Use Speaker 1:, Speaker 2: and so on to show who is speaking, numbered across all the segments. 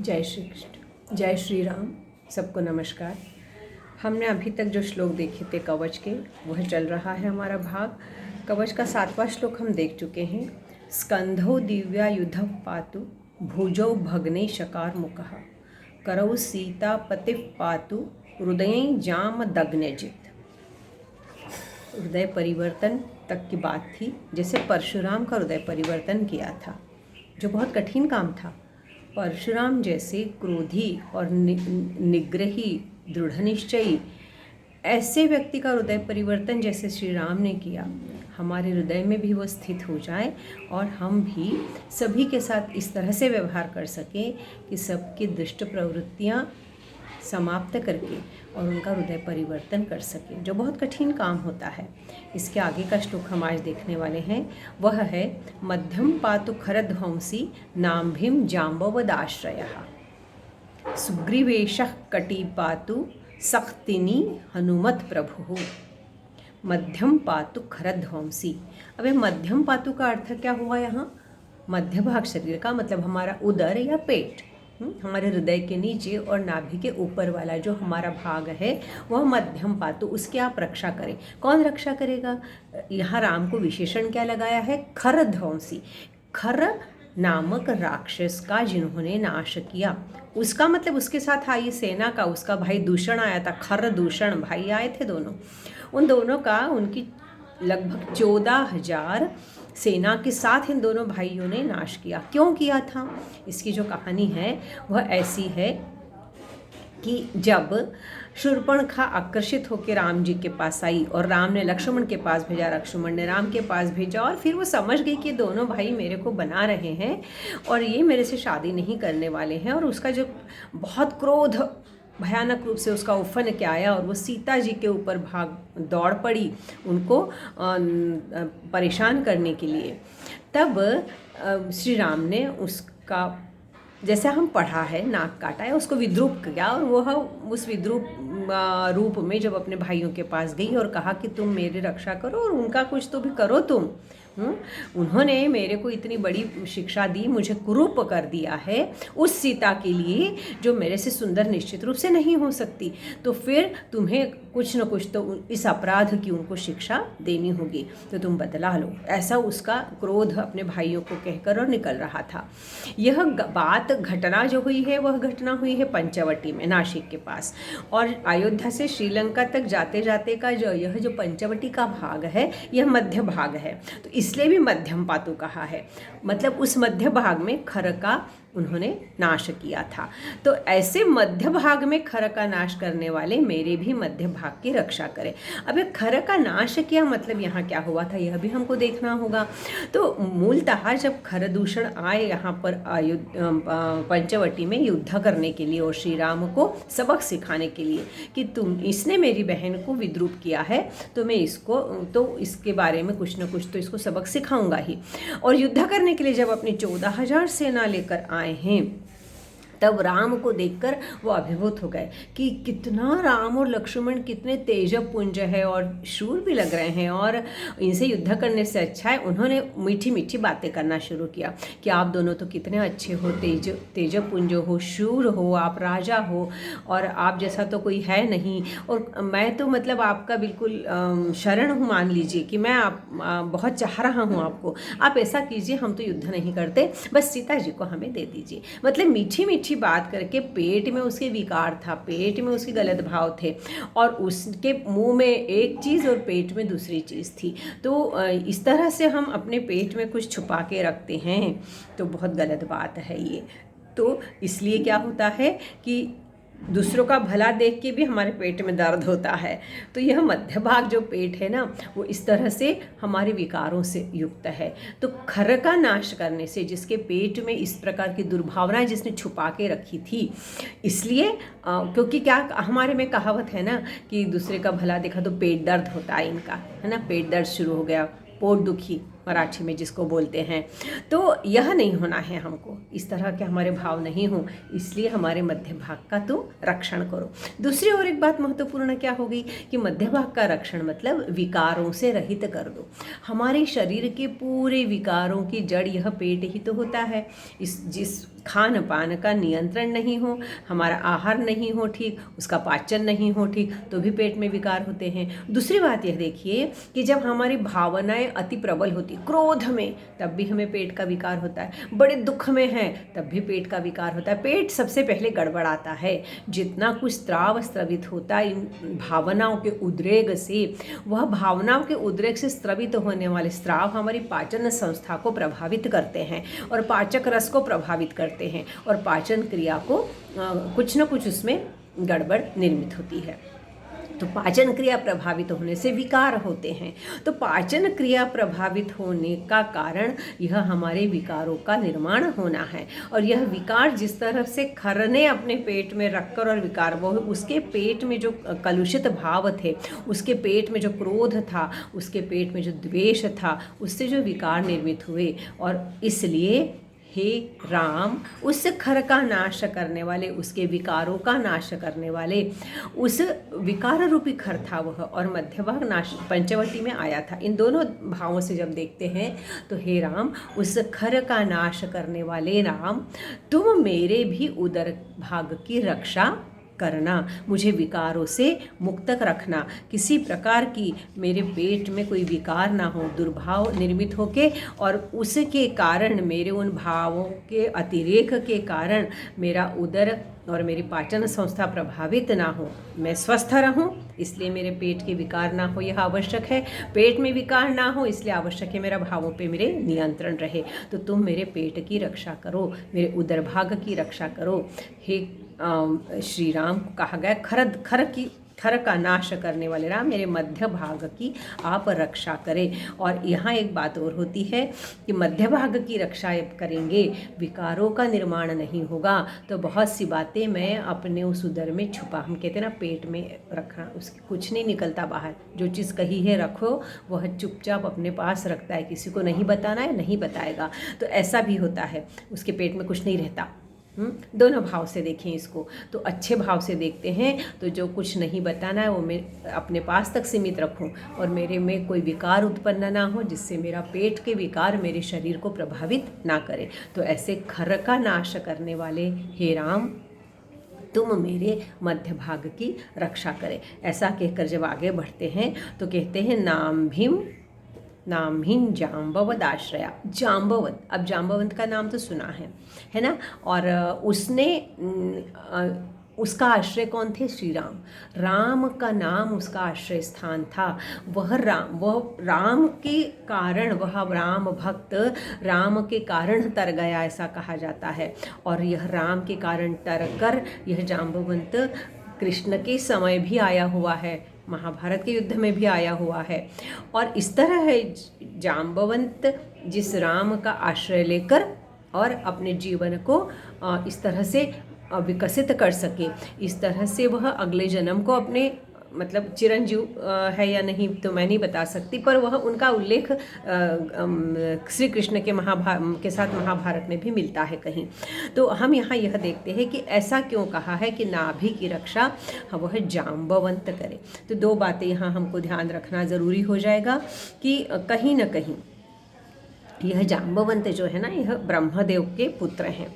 Speaker 1: जय श्री कृष्ण, जय श्री राम। सबको नमस्कार। हमने अभी तक जो श्लोक देखे थे कवच के, वह चल रहा है हमारा भाग। कवच का 7वां श्लोक हम देख चुके हैं। स्कंधो दिव्यायुध पातु भुजौ भग्ने शकार मुखः करौ सीता पतिः पातु हृदय जाम दग्नजित। हृदय परिवर्तन तक की बात थी, जैसे परशुराम का हृदय परिवर्तन किया था, जो बहुत कठिन काम था। परशुराम जैसे क्रोधी और निग्रही दृढ़ निश्चयी ऐसे व्यक्ति का हृदय परिवर्तन जैसे श्री राम ने किया, हमारे हृदय में भी वो स्थित हो जाए और हम भी सभी के साथ इस तरह से व्यवहार कर सकें कि सबकी दुष्ट प्रवृत्तियाँ समाप्त करके और उनका हृदय परिवर्तन कर सकें, जो बहुत कठिन काम होता है। इसके आगे का श्लोक हम आज देखने वाले हैं, वह है मध्यम पातु खरध्वंसी नाम्भिम जाम्बवदाश्रयः सुग्रीवेशः कटी पातु सख्तिनी हनुमत प्रभु। मध्यम पातु खरध्वंसी। अब मध्यम पातु का अर्थ क्या हुआ यहाँ? मध्य भाग शरीर का, मतलब हमारा उदर या पेट, हमारे हृदय के नीचे और नाभि के ऊपर वाला जो हमारा भाग है वह मध्यम पातु, उसकी आप रक्षा करें। कौन रक्षा करेगा? यहाँ राम को विशेषण क्या लगाया है? खरध्वंसी। खर नामक राक्षस का जिन्होंने नाश किया, उसका मतलब उसके साथ आई सेना का, उसका भाई दूषण आया था। खर दूषण भाई आए थे दोनों, उन दोनों का, उनकी लगभग 14,000 सेना के साथ इन दोनों भाइयों ने नाश किया। क्यों किया था? इसकी जो कहानी है वह ऐसी है कि जब शूर्पणखा आकर्षित होकर राम जी के पास आई और राम ने लक्ष्मण के पास भेजा, लक्ष्मण ने राम के पास भेजा, और फिर वो समझ गई कि दोनों भाई मेरे को बना रहे हैं और ये मेरे से शादी नहीं करने वाले हैं, और उसका जो बहुत क्रोध भयानक रूप से उसका उफन क्या आया और वो सीता जी के ऊपर दौड़ पड़ी उनको परेशान करने के लिए। तब श्री राम ने उसका, जैसे हम पढ़ा है, नाक काटा है, उसको विद्रूप किया, और वह उस विद्रूप रूप में जब अपने भाइयों के पास गई और कहा कि तुम मेरी रक्षा करो और उनका कुछ तो भी करो तुम। उन्होंने मेरे को इतनी बड़ी शिक्षा दी, मुझे कुरूप कर दिया है उस सीता के लिए जो मेरे से सुंदर निश्चित रूप से नहीं हो सकती, तो फिर तुम्हें कुछ न कुछ तो इस अपराध की उनको शिक्षा देनी होगी, तो तुम बदला लो। ऐसा उसका क्रोध अपने भाइयों को कहकर और निकल रहा था। यह बात, घटना जो हुई है वह घटना हुई है पंचवटी में, नासिक के पास, और अयोध्या से श्रीलंका तक जाते जाते का यह जो पंचवटी का भाग है यह मध्य भाग है, तो इसलिए भी मध्यम पातु कहा है। मतलब उस मध्य भाग में खर का उन्होंने नाश किया था। तो ऐसे मध्य भाग में खर का नाश करने वाले मेरे भी मध्य भाग की रक्षा करें। अब खर का नाश किया मतलब यहाँ क्या हुआ था, यह भी हमको देखना होगा। तो मूलतः जब खर दूषण आए यहाँ पर पंचवटी में युद्ध करने के लिए और श्री राम को सबक सिखाने के लिए कि इसने मेरी बहन को विद्रूप किया है, तो मैं इसको, तो इसके बारे में कुछ न कुछ तो इसको सबक सिखाऊंगा ही। और युद्ध करने के लिए जब अपनी 14,000 सेना लेकर आए हैं, तब राम को देखकर वो अभिभूत हो गए कि कितना राम और लक्ष्मण कितने तेजपुंज है और शूर भी लग रहे हैं, और इनसे युद्ध करने से अच्छा है। उन्होंने मीठी मीठी बातें करना शुरू किया कि आप दोनों तो कितने अच्छे हो, तेजपुंज हो, शूर हो, आप राजा हो, और आप जैसा तो कोई है नहीं, और मैं तो मतलब आपका बिल्कुल शरण हूँ, मान लीजिए कि मैं बहुत चाह रहा हूँ आपको, आप ऐसा कीजिए, हम तो युद्ध नहीं करते, बस सीता जी को हमें दे दीजिए। मतलब मीठी मीठी बात करके, पेट में उसके विकार था, पेट में उसके गलत भाव थे, और उसके मुंह में एक चीज़ और पेट में दूसरी चीज़ थी। तो इस तरह से हम अपने पेट में कुछ छुपा के रखते हैं, तो बहुत गलत बात है ये। तो इसलिए क्या होता है कि दूसरों का भला देख के भी हमारे पेट में दर्द होता है। तो यह मध्य भाग जो पेट है ना, वो इस तरह से हमारे विकारों से युक्त है। तो खर का नाश करने से, जिसके पेट में इस प्रकार की दुर्भावनाएं जिसने छुपा के रखी थी, इसलिए क्योंकि क्या हमारे में कहावत है ना कि दूसरे का भला देखा तो पेट दर्द होता है इनका, है ना, पेट दर्द शुरू हो गया, पोट दुखी, मराठी में जिसको बोलते हैं। तो यह नहीं होना है हमको, इस तरह के हमारे भाव नहीं हों, इसलिए हमारे मध्य भाग का तो रक्षण करो। दूसरी और एक बात महत्वपूर्ण क्या होगी कि मध्य भाग का रक्षण मतलब विकारों से रहित कर दो। हमारे शरीर के पूरे विकारों की जड़ यह पेट ही तो होता है। जिस खान पान का नियंत्रण नहीं हो, हमारा आहार नहीं हो ठीक, उसका पाचन नहीं हो ठीक, तो भी पेट में विकार होते हैं। दूसरी बात यह देखिए कि जब हमारी भावनाएं अति प्रबल होती, क्रोध में, तब भी हमें पेट का विकार होता है। बड़े दुख में हैं तब भी पेट का विकार होता है। पेट सबसे पहले गड़बड़ाता है। जितना कुछ स्राव स्रवित होता है इन भावनाओं के उद्रेक से, वह भावनाओं के उद्रेक से स्रवित होने वाले स्राव हमारी पाचन संस्था को प्रभावित करते हैं और पाचक रस को प्रभावित करते हैं और पाचन क्रिया को कुछ न कुछ उसमें गड़बड़ निर्मित होती है। तो पाचन क्रिया प्रभावित होने से विकार होते हैं। तो पाचन क्रिया प्रभावित होने का कारण यह हमारे विकारों का निर्माण होना है। और यह विकार जिस तरह से खर ने अपने पेट में रखकर और विकार, वो उसके पेट में जो कलुषित भाव थे, उसके पेट में जो क्रोध था, उसके पेट में जो द्वेष था, उससे जो विकार निर्मित हुए। और इसलिए हे राम, उस खर का नाश करने वाले, उसके विकारों का नाश करने वाले, उस विकार रूपी खर था वह, और मध्य भाग नाश पंचवटी में आया था। इन दोनों भावों से जब देखते हैं तो हे राम, उस खर का नाश करने वाले राम, तुम मेरे भी उदर भाग की रक्षा करना, मुझे विकारों से मुक्त रखना, किसी प्रकार की मेरे पेट में कोई विकार ना हो, दुर्भाव निर्मित होके, और उसके कारण मेरे उन भावों के अतिरेक के कारण मेरा उदर और मेरी पाचन संस्था प्रभावित ना हो, मैं स्वस्थ रहूं, इसलिए मेरे पेट के विकार ना हो, यह आवश्यक है। पेट में विकार ना हो इसलिए आवश्यक है मेरा भावों पे मेरे नियंत्रण रहे। तो तुम मेरे पेट की रक्षा करो, मेरे उदर भाग की रक्षा करो। हे श्री राम को कहा गया खर का नाश करने वाले राम, मेरे मध्य भाग की आप रक्षा करें। और यहाँ एक बात और होती है कि मध्य भाग की रक्षा जब करेंगे, विकारों का निर्माण नहीं होगा, तो बहुत सी बातें मैं अपने उस उदर में छुपा, हम कहते हैं ना पेट में रखना, उसकी कुछ नहीं निकलता बाहर। जो चीज़ कही है रखो, वह चुपचाप अपने पास रखता है, किसी को नहीं बताना है, नहीं बताएगा। तो ऐसा भी होता है, उसके पेट में कुछ नहीं रहता। दोनों भाव से देखें इसको। तो अच्छे भाव से देखते हैं तो जो कुछ नहीं बताना है वो मैं अपने पास तक सीमित रखूं, और मेरे में कोई विकार उत्पन्न ना हो जिससे मेरा पेट के विकार मेरे शरीर को प्रभावित ना करे। तो ऐसे खर का नाश करने वाले हे राम, तुम मेरे मध्य भाग की रक्षा करें। ऐसा कहकर जब आगे बढ़ते हैं तो कहते हैं नाम हिन जाम्बवत आश्रया। जाम्बवत, अब जाम्बवंत का नाम तो सुना है ना। और उसने उसका आश्रय कौन थे? श्री राम। राम का नाम उसका आश्रय स्थान था। वह राम के कारण, वह राम भक्त राम के कारण तर गया, ऐसा कहा जाता है। और यह राम के कारण तर कर यह जाम्बवंत कृष्ण के समय भी आया हुआ है, महाभारत के युद्ध में भी आया हुआ है। और इस तरह है जाम्बवंत जिस राम का आश्रय लेकर और अपने जीवन को इस तरह से विकसित कर सके, इस तरह से वह अगले जन्म को अपने मतलब चिरंजीव है या नहीं तो मैं नहीं बता सकती, पर वह उनका उल्लेख श्री कृष्ण के साथ महाभारत में भी मिलता है कहीं। तो हम यहाँ यह देखते हैं कि ऐसा क्यों कहा है कि नाभि की रक्षा वह जाम्बवंत करे। तो दो बातें यहाँ हमको ध्यान रखना ज़रूरी हो जाएगा कि कहीं न कहीं यह जाम्बवंत जो है ना, यह ब्रह्मदेव के पुत्र हैं।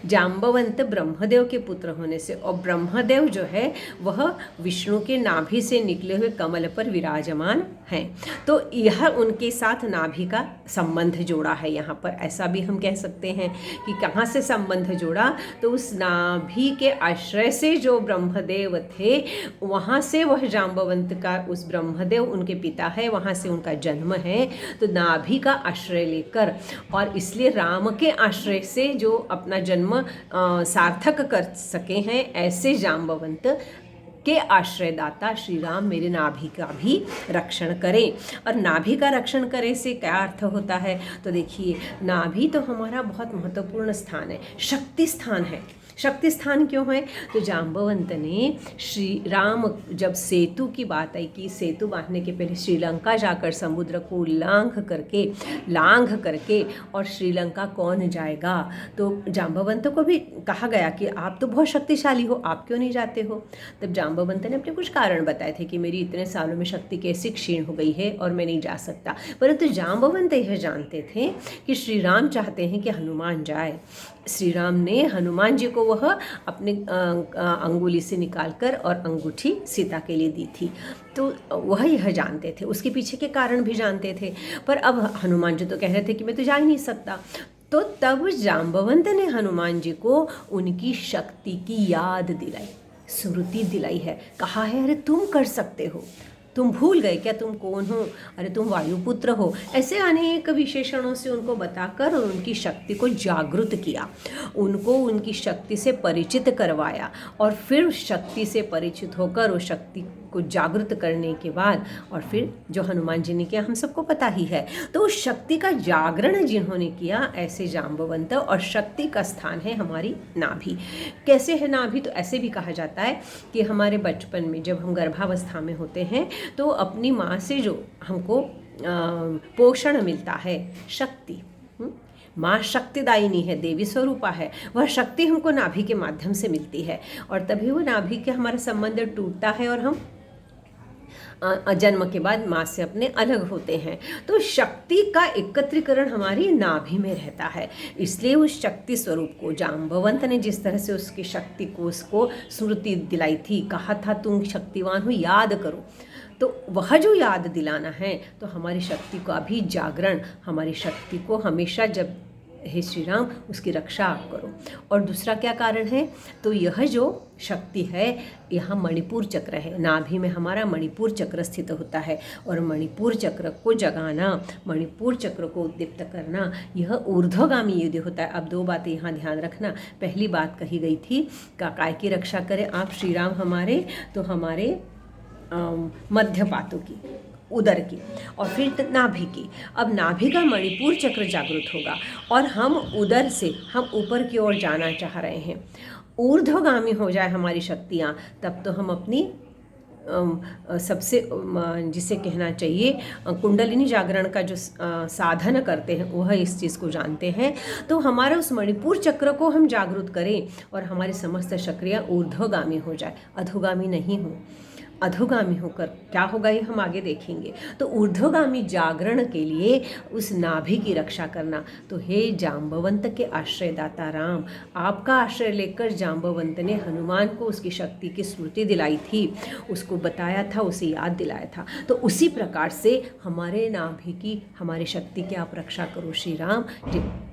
Speaker 1: जाम्बवंत ब्रह्मदेव के पुत्र होने से, और ब्रह्मदेव जो है वह विष्णु के नाभि से निकले हुए कमल पर विराजमान हैं। तो यह उनके साथ नाभि का संबंध जोड़ा है यहाँ पर। ऐसा भी हम कह सकते हैं कि कहाँ से संबंध जोड़ा, तो उस नाभि के आश्रय से जो ब्रह्मदेव थे वहाँ से वह जाम्बवंत का, उस ब्रह्मदेव उनके पिता है, वहाँ से उनका जन्म है। तो नाभि का आश्रय लेकर, और इसलिए राम के आश्रय से जो अपना जन्म सार्थक कर सके हैं, ऐसे जाम्बवंत के आश्रयदाता श्री राम मेरे नाभि का भी रक्षण करें। और नाभि का रक्षण करें से क्या अर्थ होता है? तो देखिए, नाभि तो हमारा बहुत महत्वपूर्ण स्थान है, शक्ति स्थान है। शक्ति स्थान क्यों है? तो जाम्बवंत ने श्री राम जब सेतु की बात आई कि सेतु बांधने के पहले श्रीलंका जाकर समुद्र को लांघ करके और श्रीलंका कौन जाएगा, तो जाम्बवंत को भी कहा गया कि आप तो बहुत शक्तिशाली हो, आप क्यों नहीं जाते हो? तब जाम्बवंत ने अपने कुछ कारण बताए थे कि मेरी इतने सालों में शक्ति कैसी क्षीण हो गई है और मैं नहीं जा सकता। परंतु जाम्बवंत यह जानते थे कि श्री राम चाहते हैं कि हनुमान जाए। श्री राम ने हनुमान जी को वह अपने अंगुली से निकालकर और अंगूठी सीता के लिए दी थी, तो वह यह जानते थे, उसके पीछे के कारण भी जानते थे। पर अब हनुमान जी तो कह रहे थे कि मैं तो जा ही नहीं सकता। तो तब जाम्बवंत ने हनुमान जी को उनकी शक्ति की याद दिलाई, स्मृति दिलाई है। कहा है, अरे तुम कर सकते हो, तुम भूल गए क्या तुम कौन हो? अरे तुम वायुपुत्र हो। ऐसे अनेक विशेषणों से उनको बताकर और उनकी शक्ति को जागृत किया, उनको उनकी शक्ति से परिचित करवाया। और फिर शक्ति से परिचित होकर उस शक्ति को जागृत करने के बाद और फिर जो हनुमान जी ने किया हम सबको पता ही है। तो उस शक्ति का जागरण जिन्होंने किया, ऐसे जाम्बवंत, और शक्ति का स्थान है हमारी नाभि। कैसे है नाभि? तो ऐसे भी कहा जाता है कि हमारे बचपन में जब हम गर्भावस्था में होते हैं तो अपनी माँ से जो हमको पोषण मिलता है, शक्ति, माँ शक्तिदायिनी है, देवी स्वरूपा है, वह शक्ति हमको नाभि के माध्यम से मिलती है। और तभी वो नाभि के हमारा संबंध टूटता है और हम जन्म के बाद माँ से अपने अलग होते हैं। तो शक्ति का एकत्रीकरण हमारी नाभि में रहता है। इसलिए उस शक्ति स्वरूप को जाम्बवंत ने जिस तरह से उसकी शक्ति को उसको स्मृति दिलाई थी, कहा था तुम शक्तिवान हो, याद करो, तो वह जो याद दिलाना है, तो हमारी शक्ति का भी जागरण, हमारी शक्ति को हमेशा जब हे श्री राम उसकी रक्षा करो। और दूसरा क्या कारण है? तो यह जो शक्ति है, यहाँ मणिपुर चक्र है, नाभि में हमारा मणिपुर चक्र स्थित होता है। और मणिपुर चक्र को जगाना, मणिपुर चक्र को उद्दीप्त करना, यह ऊर्ध्वगामी युद्ध होता है। अब दो बातें यहाँ ध्यान रखना। पहली बात कही गई थी काय की रक्षा करें आप श्री राम हमारे, तो हमारे मध्य पातों की, उदर की, और फिर नाभि की। अब नाभि का मणिपुर चक्र जागृत होगा और हम उदर से हम ऊपर की ओर जाना चाह रहे हैं, ऊर्ध्वगामी हो जाए हमारी शक्तियाँ, तब तो हम अपनी सबसे जिसे कहना चाहिए कुंडलिनी जागरण का जो साधन करते हैं वह इस चीज़ को जानते हैं। तो हमारा उस मणिपुर चक्र को हम जागृत करें और हमारी समस्त शक्तियाँ ऊर्ध्वगामी हो जाए, अधोगामी नहीं हो। अधोगामी होकर क्या होगा ये हम आगे देखेंगे। तो ऊर्ध्वगामी जागरण के लिए उस नाभि की रक्षा करना। तो हे जाम्बवंत के आश्रयदाता राम, आपका आश्रय लेकर जाम्बवंत ने हनुमान को उसकी शक्ति की स्मृति दिलाई थी, उसको बताया था, उसे याद दिलाया था। तो उसी प्रकार से हमारे नाभि की, हमारी शक्ति की आप रक्षा करो श्री राम,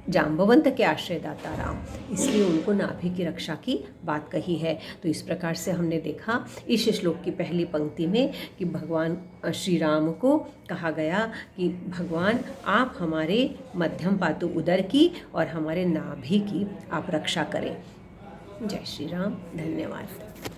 Speaker 1: जाम्बवंत के आश्रयदाता राम। इसलिए उनको नाभि की रक्षा की बात कही है। तो इस प्रकार से हमने देखा इस श्लोक की पहली पंक्ति में कि भगवान श्री राम को कहा गया कि भगवान आप हमारे मध्यम पातु उदर की और हमारे नाभि की आप रक्षा करें। जय श्री राम, धन्यवाद।